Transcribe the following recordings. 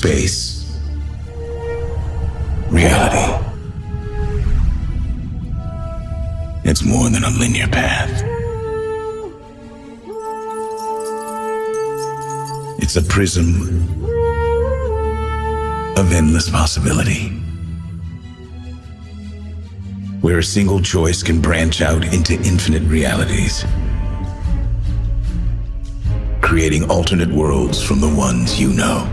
space, reality. It's more than a linear path. It's a prism of endless possibility, where a single choice can branch out into infinite realities, creating alternate worlds from the ones you know.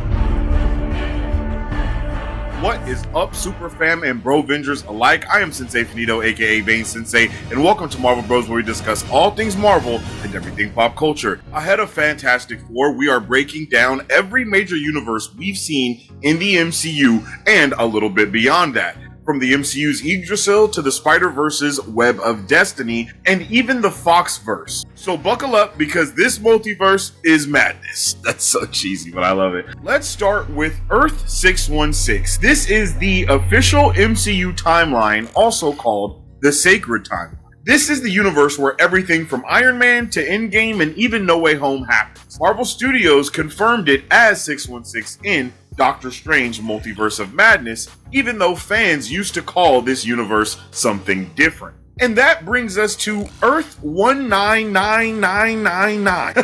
What is up, Super Fam and Bro Vengers alike? I am Sensei Finito, aka Bane Sensei, and welcome to Marvel Bros, where we discuss all things Marvel and everything pop culture. Ahead of Fantastic Four, we are breaking down every major universe we've seen in the MCU and a little bit beyond that. From the MCU's Yggdrasil to the Spider-Verse's Web of Destiny, and even the Foxverse. So buckle up, because this multiverse is madness. That's so cheesy, but I love it. Let's start with Earth 616. This is the official MCU timeline, also called the Sacred Timeline. This is the universe where everything from Iron Man to Endgame and even No Way Home happens. Marvel Studios confirmed it as 616 in Doctor Strange Multiverse of Madness, even though fans used to call this universe something different. And that brings us to Earth 199999.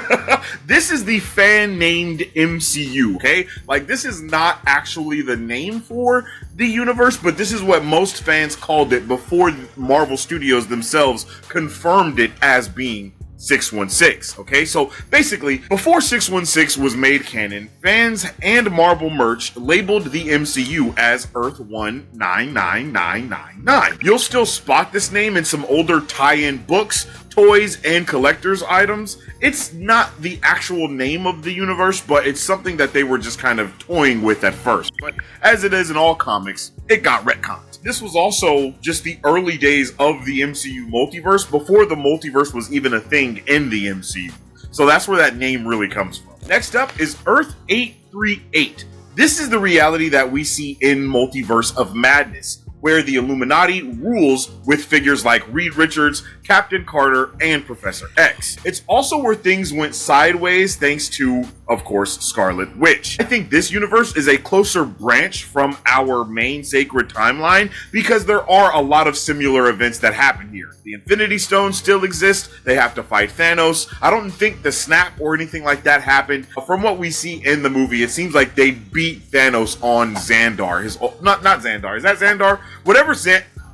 This is the fan-named MCU, okay? Like, this is not actually the name for the universe, but this is what most fans called it before Marvel Studios themselves confirmed it as being 616, okay? So basically, before 616 was made canon, fans and Marvel merch labeled the MCU as Earth 199999. You'll still spot this name in some older tie-in books, toys, and collector's items. It's not the actual name of the universe, but it's something that they were just kind of toying with at first. But as it is in all comics, it got retconned. This was also just the early days of the MCU multiverse, before the multiverse was even a thing in the MCU. So that's where that name really comes from. Next up is Earth 838. This is the reality that we see in Multiverse of Madness, where the Illuminati rules with figures like Reed Richards, Captain Carter, and Professor X. It's also where things went sideways thanks to, of course, Scarlet Witch. I think this universe is a closer branch from our main sacred timeline because there are a lot of similar events that happen here. The Infinity Stones still exist, they have to fight Thanos. I don't think the snap or anything like that happened. From what we see in the movie, it seems like they beat Thanos on Xandar. Not Xandar, is that Xandar? Whatever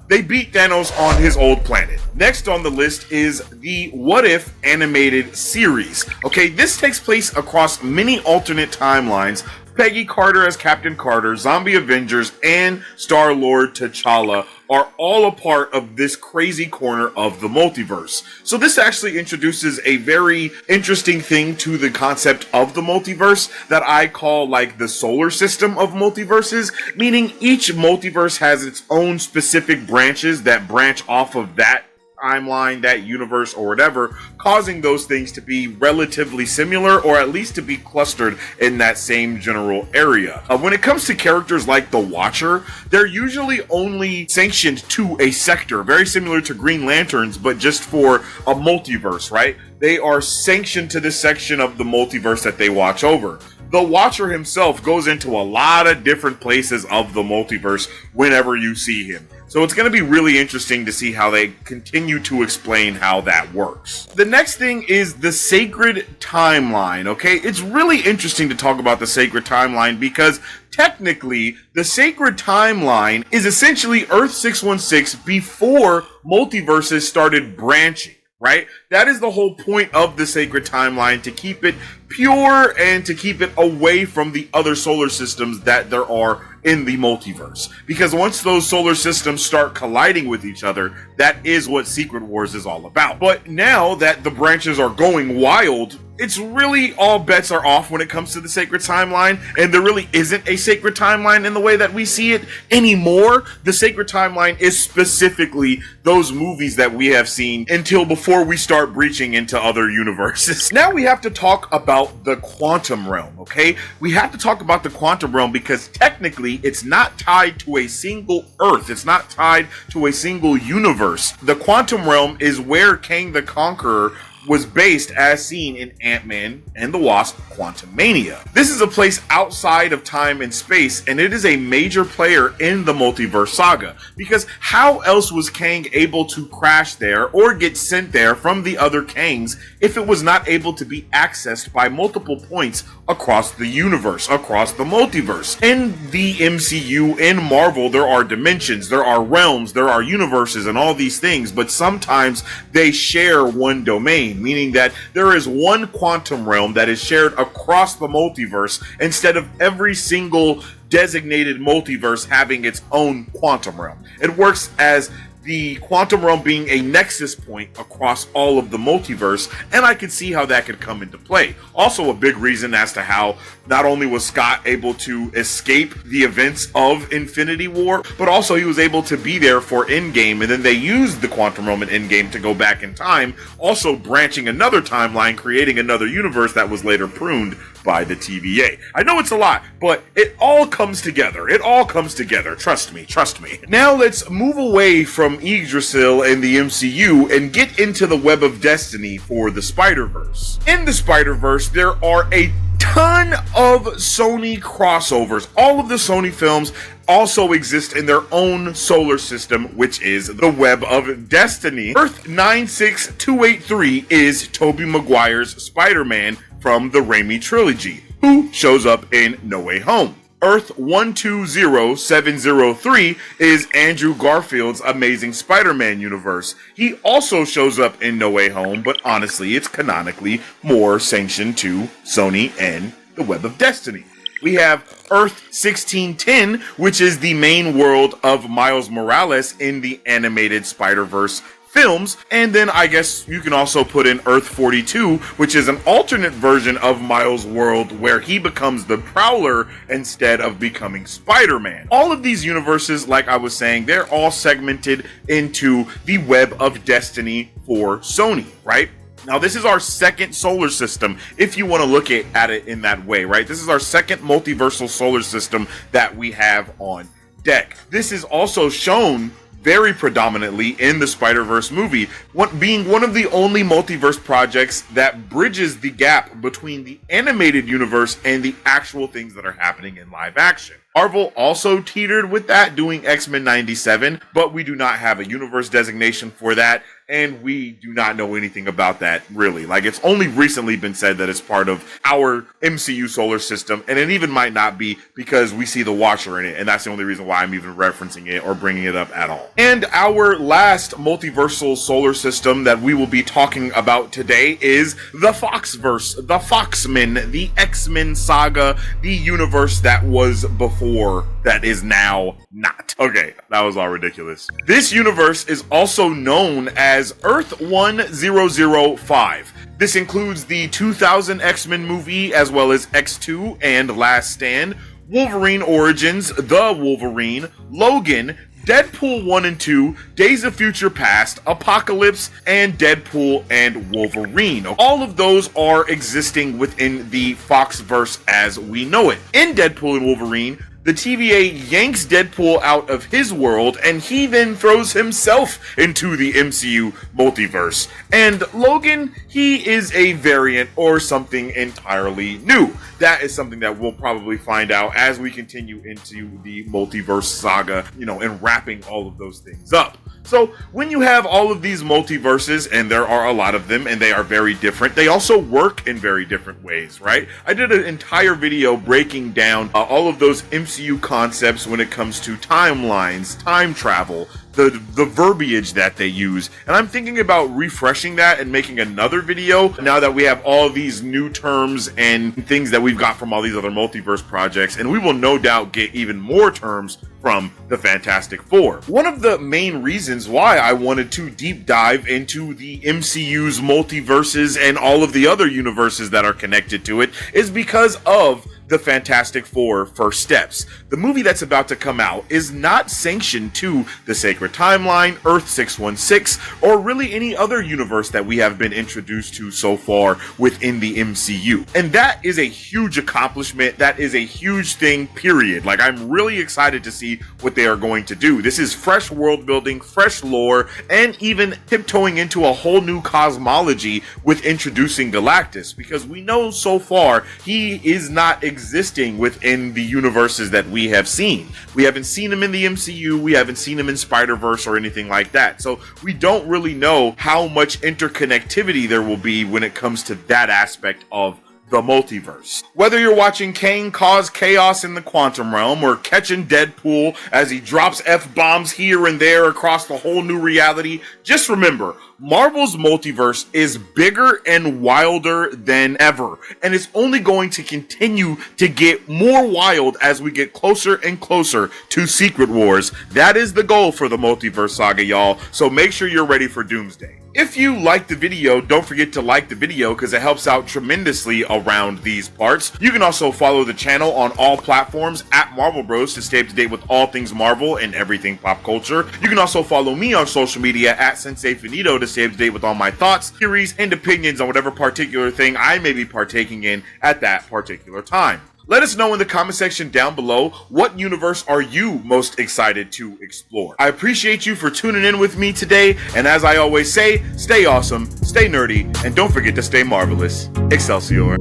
they beat Thanos on his old planet. Next on the list is the What If animated series. Okay, this takes place across many alternate timelines. Peggy Carter as Captain Carter, Zombie Avengers, and Star-Lord T'Challa are all a part of this crazy corner of the multiverse. So this actually introduces a very interesting thing to the concept of the multiverse that I call like the solar system of multiverses, meaning each multiverse has its own specific branches that branch off of that timeline, that universe, or whatever, causing those things to be relatively similar, or at least to be clustered in that same general area. When it comes to characters like the Watcher, they're usually only sanctioned to a sector, very similar to Green Lanterns, but just for a multiverse, right? They are sanctioned to this section of the multiverse that they watch over. The Watcher himself goes into a lot of different places of the multiverse whenever you see him. So it's going to be really interesting to see how they continue to explain how that works. The next thing is the Sacred Timeline, okay? It's really interesting to talk about the Sacred Timeline because technically the Sacred Timeline is essentially Earth 616 before multiverses started branching. Right? That is the whole point of the Sacred Timeline, to keep it pure and to keep it away from the other solar systems that there are in the multiverse. Because once those solar systems start colliding with each other, that is what Secret Wars is all about. But now that the branches are going wild, it's really all bets are off when it comes to the Sacred Timeline, and there really isn't a Sacred Timeline in the way that we see it anymore. The Sacred Timeline is specifically those movies that we have seen until before we start breaching into other universes. Now we have to talk about the quantum realm, okay? We have to talk about the quantum realm because technically it's not tied to a single Earth. It's not tied to a single universe. The quantum realm is where Kang the Conqueror was based as seen in Ant-Man and the Wasp: Quantumania. This is a place outside of time and space, and it is a major player in the Multiverse saga, because how else was Kang able to crash there or get sent there from the other Kangs if it was not able to be accessed by multiple points across the universe, across the multiverse? In the MCU, in Marvel, there are dimensions, there are realms, there are universes, and all these things, but sometimes they share one domain, meaning that there is one quantum realm that is shared across the multiverse instead of every single designated multiverse having its own quantum realm. It works as the quantum realm being a nexus point across all of the multiverse, and I could see how that could come into play. Also, a big reason as to how not only was Scott able to escape the events of Infinity War, but also he was able to be there for Endgame, and then they used the quantum realm in Endgame to go back in time, also branching another timeline, creating another universe that was later pruned by the TVA. I know it's a lot, but it all comes together. It all comes together. Trust me, trust me. Now let's move away from Yggdrasil and the MCU and get into the Web of Destiny for the Spider-Verse. In the Spider-Verse, there are a ton of Sony crossovers. All of the Sony films also exist in their own solar system, which is the Web of Destiny. Earth 96283 is Tobey Maguire's Spider-Man from the Raimi trilogy, who shows up in No Way Home. Earth 120703 is Andrew Garfield's Amazing Spider-Man universe. He also shows up in No Way Home, but honestly, it's canonically more sanctioned to Sony and the Web of Destiny. We have Earth 1610, which is the main world of Miles Morales in the animated Spider-Verse films, and then I guess you can also put in Earth 42, which is an alternate version of Miles' world where he becomes the Prowler instead of becoming Spider-Man. All of these universes, like I was saying, they're all segmented into the Web of Destiny for Sony, right? Now, this is our second solar system, if you want to look at it in that way, right? This is our second multiversal solar system that we have on deck. This is also shown very predominantly in the Spider-Verse movie, being one of the only multiverse projects that bridges the gap between the animated universe and the actual things that are happening in live action. Marvel also teetered with that, doing X-Men 97, but we do not have a universe designation for that, and we do not know anything about that, really. Like, it's only recently been said that it's part of our MCU solar system, and it even might not be because we see the Watcher in it, and that's the only reason why I'm even referencing it or bringing it up at all. And our last multiversal solar system that we will be talking about today is the Foxverse, the Foxmen, the X-Men saga, the universe that was before that is now not. Okay, that was all ridiculous. This universe is also known as Earth 1005. This includes the 2000 X-Men movie, as well as X2 and Last Stand, Wolverine Origins, The Wolverine, Logan, Deadpool 1 and 2, Days of Future Past, Apocalypse, and Deadpool and Wolverine. All of those are existing within the Foxverse as we know it. In Deadpool and Wolverine, the TVA yanks Deadpool out of his world, and he then throws himself into the MCU multiverse. And Logan, he is a variant or something entirely new. That is something that we'll probably find out as we continue into the multiverse saga, and wrapping all of those things up. So when you have all of these multiverses, and there are a lot of them, and they are very different, they also work in very different ways, right? I did an entire video breaking down all of those MCU concepts when it comes to timelines, time travel, the verbiage that they use, and I'm thinking about refreshing that and making another video now that we have all these new terms and things that we've got from all these other multiverse projects, and we will no doubt get even more terms from the Fantastic Four. One of the main reasons why I wanted to deep dive into the MCU's multiverses and all of the other universes that are connected to it is because of The Fantastic Four First Steps. The movie that's about to come out is not sanctioned to the Sacred Timeline, Earth 616, or really any other universe that we have been introduced to so far within the MCU. And that is a huge accomplishment. That is a huge thing, period. Like, I'm really excited to see what they are going to do. This is fresh world building, fresh lore, and even tiptoeing into a whole new cosmology with introducing Galactus, because we know so far he is not existing within the universes that we have seen. We haven't seen him in the MCU, we haven't seen him in Spider-Verse or anything like that. So we don't really know how much interconnectivity there will be when it comes to that aspect of the multiverse. Whether you're watching Kang cause chaos in the quantum realm or catching Deadpool as he drops F-bombs here and there across the whole new reality, just remember, Marvel's multiverse is bigger and wilder than ever, and it's only going to continue to get more wild as we get closer and closer to Secret Wars. That is the goal for the multiverse saga, y'all, so make sure you're ready for Doomsday. If you liked the video, don't forget to like the video because it helps out tremendously around these parts. You can also follow the channel on all platforms at Marvel Bros to stay up to date with all things Marvel and everything pop culture. You can also follow me on social media at Sensei Finito to stay up to date with all my thoughts, theories, and opinions on whatever particular thing I may be partaking in at that particular time. Let us know in the comment section down below, what universe are you most excited to explore? I appreciate you for tuning in with me today, and as I always say, stay awesome, stay nerdy, and don't forget to stay marvelous. Excelsior.